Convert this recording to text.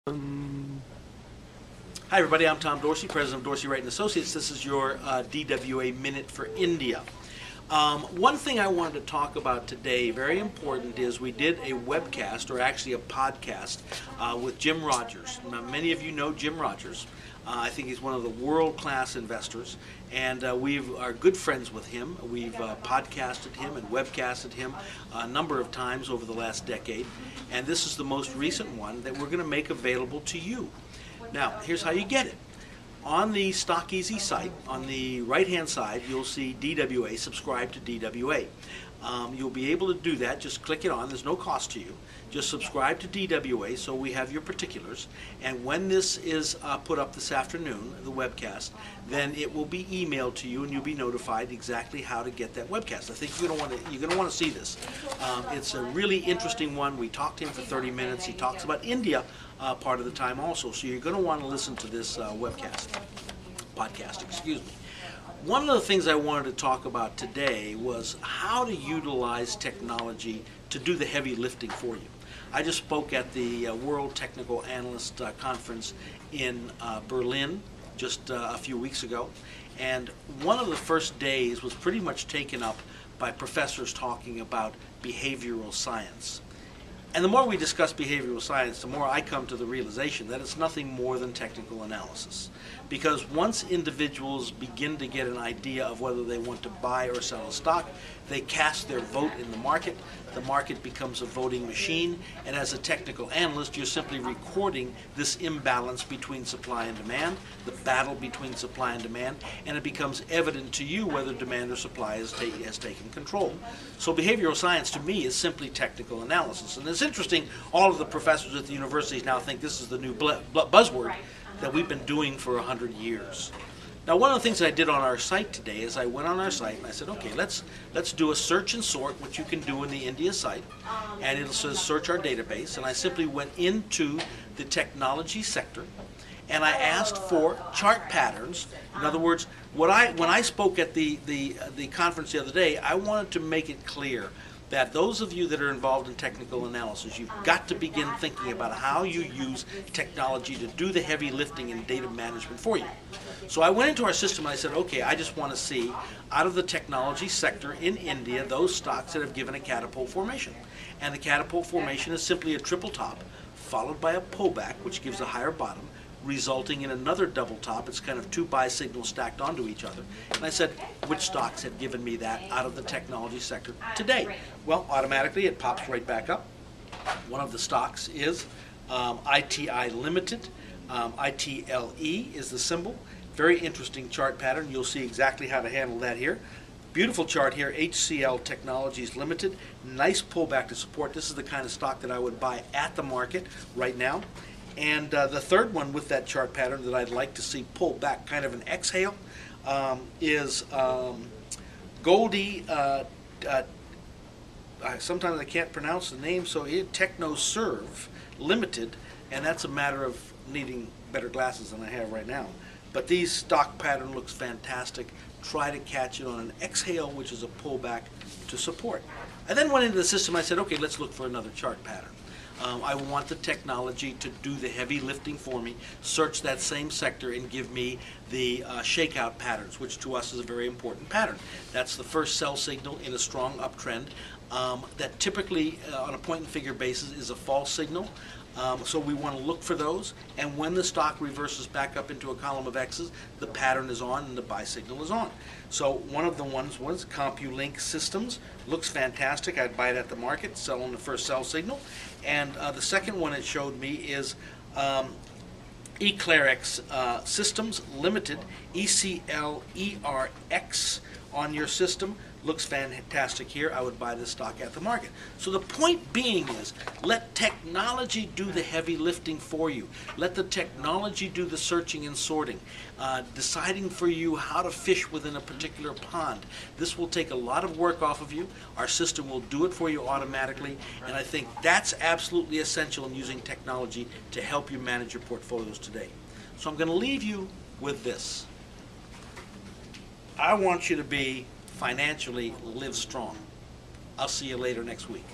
Hi everybody, I'm Tom Dorsey, President of Dorsey Wright & Associates. This is your DWA Minute for India. One thing I wanted to talk about today, very important, is we did a webcast, or actually a podcast, with Jim Rogers. Now, many of you know Jim Rogers. I think he's one of the world-class investors, and we are good friends with him. We've podcasted him and webcasted him a number of times over the last decade, and this is the most recent one that we're going to make available to you. Now, here's how you get it. On the Stock Easy site, on the right-hand side, you'll see DWA, subscribe to DWA. You'll be able to do that. Just click it on. There's no cost to you. Just subscribe to DWA so we have your particulars. And when this is put up this afternoon, the webcast, then it will be emailed to you and you'll be notified exactly how to get that webcast. I think you're going to want to see this. It's a really interesting one. We talked to him for 30 minutes. He talks about India part of the time also. So you're going to want to listen to this podcast, excuse me. One of the things I wanted to talk about today was how to utilize technology to do the heavy lifting for you. I just spoke at the World Technical Analyst Conference in Berlin just a few weeks ago, and one of the first days was pretty much taken up by professors talking about behavioral science. And the more we discuss behavioral science, the more I come to the realization that it's nothing more than technical analysis. Because once individuals begin to get an idea of whether they want to buy or sell a stock, they cast their vote in the market becomes a voting machine, and as a technical analyst, you're simply recording this imbalance between supply and demand, the battle between supply and demand, and it becomes evident to you whether demand or supply has taken control. So behavioral science to me is simply technical analysis. And it's interesting, all of the professors at the universities now think this is the new buzzword that we've been doing for 100 years. Now, one of the things I did on our site today is I went on our site and I said, okay, let's do a search and sort, which you can do in the India site, and it'll says search our database, and I simply went into the technology sector and I asked for chart patterns. In other words, when I spoke at the conference the other day, I wanted to make it clear that those of you that are involved in technical analysis, you've got to begin thinking about how you use technology to do the heavy lifting and data management for you. So I went into our system and I said, okay, I just want to see out of the technology sector in India those stocks that have given a catapult formation. And the catapult formation is simply a triple top followed by a pullback, which gives a higher bottom, resulting in another double top. It's kind of two buy signals stacked onto each other. And I said, which stocks have given me that out of the technology sector today? Well, automatically it pops right back up. One of the stocks is ITI Limited. ITLE is the symbol. Very interesting chart pattern. You'll see exactly how to handle that here. Beautiful chart here, HCL Technologies Limited. Nice pullback to support. This is the kind of stock that I would buy at the market right now. And the third one with that chart pattern that I'd like to see pull back, kind of an exhale, is Goldie, sometimes I can't pronounce the name, so TechnoServe Limited, and that's a matter of needing better glasses than I have right now. But these stock pattern looks fantastic. Try to catch it on an exhale, which is a pullback to support. I then went into the system. I said, okay, let's look for another chart pattern. I want the technology to do the heavy lifting for me, search that same sector and give me the shakeout patterns, which to us is a very important pattern. That's the first sell signal in a strong uptrend that typically on a point and figure basis is a false signal. So we want to look for those, and when the stock reverses back up into a column of X's, the pattern is on and the buy signal is on. So one of the ones was CompuLink Systems. Looks fantastic. I'd buy it at the market, sell on the first sell signal. And the second one it showed me is Eclairx Systems Limited, ECLERX on your system. Looks fantastic here. I would buy this stock at the market. So the point being is, let technology do the heavy lifting for you. Let the technology do the searching and sorting, deciding for you how to fish within a particular pond. This will take a lot of work off of you. Our system will do it for you automatically, and I think that's absolutely essential in using technology to help you manage your portfolios today. So I'm going to leave you with this. I want you to be financially live strong. I'll see you later next week.